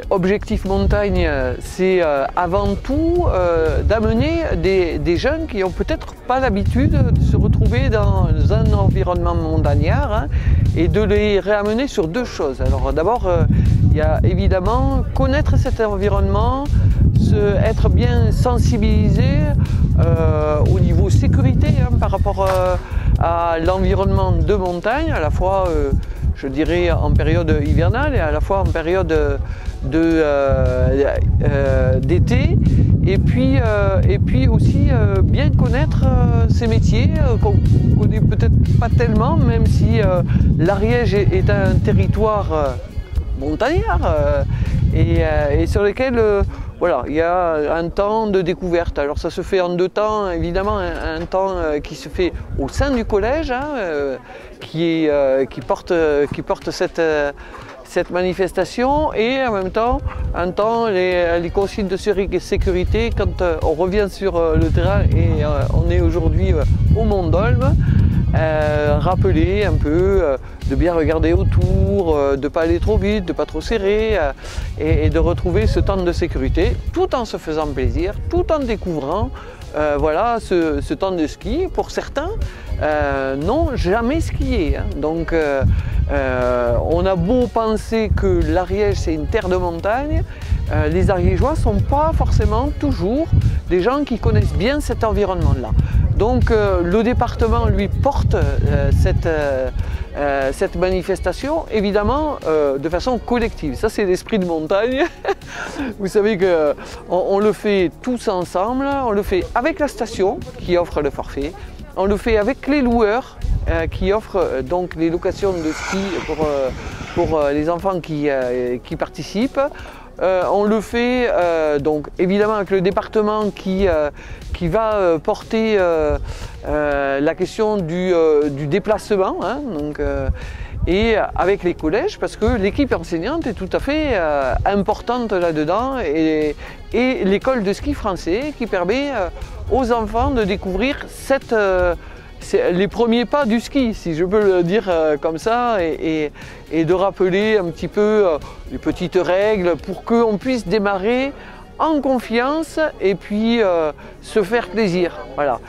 Objectif montagne, c'est avant tout d'amener des jeunes qui n'ont peut-être pas l'habitude de se retrouver dans un environnement montagnard, hein, et de les réamener sur deux choses. Alors d'abord, il y a évidemment connaître cet environnement, être bien sensibilisé au niveau sécurité, hein, par rapport à l'environnement de montagne, à la fois je dirais en période hivernale et à la fois en période d'été, et puis aussi bien connaître ces métiers qu'on ne connaît peut-être pas tellement, même si l'Ariège est un territoire montagnard et sur lequel voilà, il y a un temps de découverte. Alors ça se fait en deux temps, évidemment un temps qui se fait au sein du collège, hein, qui porte cette manifestation, et en même temps un temps les consignes de sécurité quand on revient sur le terrain, et on est aujourd'hui au Mont d'Olme. Rappeler un peu de bien regarder autour, de ne pas aller trop vite, de ne pas trop serrer, et de retrouver ce temps de sécurité tout en se faisant plaisir, tout en découvrant voilà, ce temps de ski. Pour certains n'ont jamais skié, hein. Donc on a beau penser que l'Ariège c'est une terre de montagne, les Ariégeois ne sont pas forcément toujours des gens qui connaissent bien cet environnement-là. Donc le département lui porte cette manifestation, évidemment de façon collective. Ça c'est l'esprit de montagne. Vous savez qu'on le fait tous ensemble, on le fait avec la station qui offre le forfait, on le fait avec les loueurs qui offrent donc les locations de ski pour les enfants qui participent. On le fait donc évidemment avec le département qui va porter la question du déplacement, hein, donc, et avec les collèges, parce que l'équipe enseignante est tout à fait importante là-dedans, et l'école de ski français qui permet aux enfants de découvrir les premiers pas du ski, si je peux le dire comme ça, et de rappeler un petit peu les petites règles pour qu'on puisse démarrer en confiance et puis se faire plaisir. Voilà.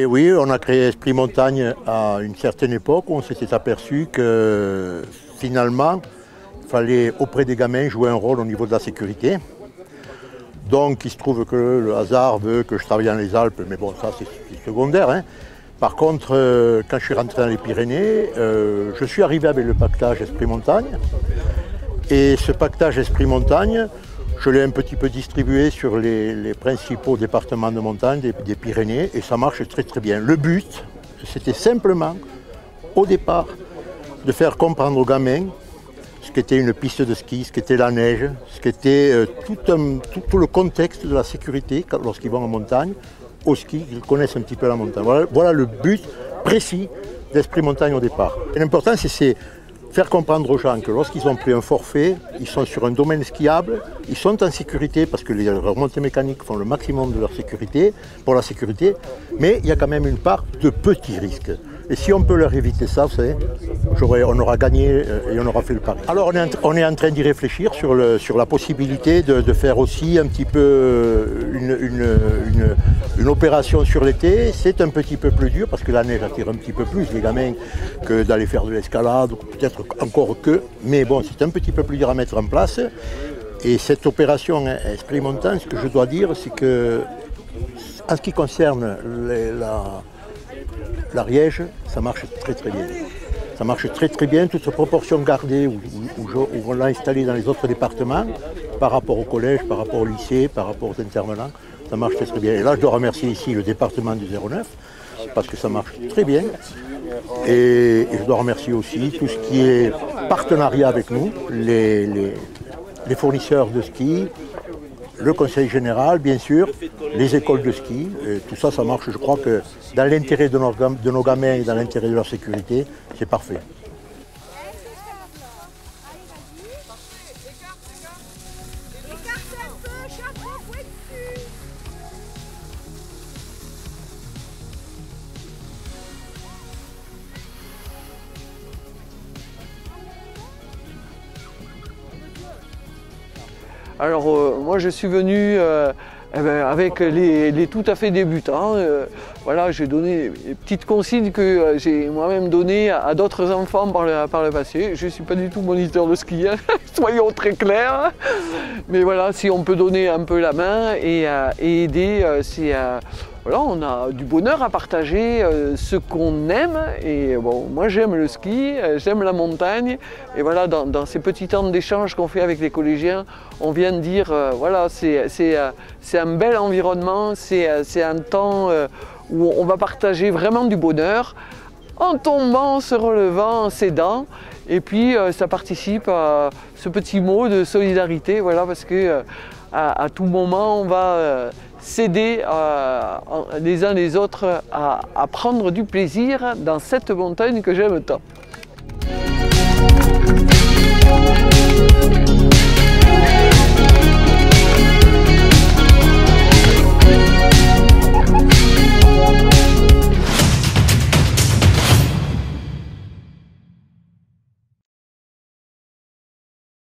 Oui, on a créé Esprit Montagne à une certaine époque où on s'était aperçu que finalement, il fallait auprès des gamins jouer un rôle au niveau de la sécurité. Donc il se trouve que le hasard veut que je travaille dans les Alpes, mais bon, ça c'est secondaire, hein. Par contre, quand je suis rentré dans les Pyrénées, je suis arrivé avec le pactage Esprit Montagne. Et ce pactage Esprit Montagne, je l'ai un petit peu distribué sur les principaux départements de montagne des Pyrénées, et ça marche très très bien. Le but, c'était simplement, au départ, de faire comprendre aux gamins ce qu'était une piste de ski, ce qu'était la neige, ce qu'était tout le contexte de la sécurité lorsqu'ils vont en montagne, au ski, ils connaissent un petit peu la montagne. Voilà le but précis d'Esprit Montagne au départ. L'important, c'est faire comprendre aux gens que lorsqu'ils ont pris un forfait, ils sont sur un domaine skiable, ils sont en sécurité parce que les remontées mécaniques font le maximum de leur sécurité, pour la sécurité, mais il y a quand même une part de petits risques. Et si on peut leur éviter ça, vous savez, on aura gagné et on aura fait le pari. Alors on est en train d'y réfléchir sur la possibilité de faire aussi un petit peu une opération sur l'été. C'est un petit peu plus dur parce que la neige attire un petit peu plus les gamins que d'aller faire de l'escalade, peut-être encore que, mais bon, c'est un petit peu plus dur à mettre en place. Et cette opération Esprit Montagne, ce que je dois dire, c'est que, en ce qui concerne l'Ariège, ça marche très très bien. Ça marche très très bien, toute proportion gardée où on l'a installé dans les autres départements, par rapport au collège, par rapport au lycée, par rapport aux intervenants. Ça marche très très bien. Et là, je dois remercier ici le département du 09, parce que ça marche très bien. Et je dois remercier aussi tout ce qui est partenariat avec nous, les fournisseurs de ski, le conseil général, bien sûr, les écoles de ski. Et tout ça, ça marche. Je crois que dans l'intérêt de nos gamins et dans l'intérêt de leur sécurité, c'est parfait. Alors moi je suis venu avec les tout à fait débutants. Voilà, j'ai donné des petites consignes que j'ai moi-même données à d'autres enfants par le passé. Je ne suis pas du tout moniteur de ski, hein, soyons très clairs. Mais voilà, si on peut donner un peu la main et aider, voilà, on a du bonheur à partager ce qu'on aime. Et bon, moi j'aime le ski, j'aime la montagne. Et voilà, dans ces petits temps d'échange qu'on fait avec les collégiens, on vient de dire, voilà, c'est un bel environnement, c'est un temps où on va partager vraiment du bonheur, en tombant, en se relevant, en s'aidant. Et puis ça participe à ce petit mot de solidarité, voilà, parce que à tout moment on va s'aider les uns les autres à prendre du plaisir dans cette montagne que j'aime tant.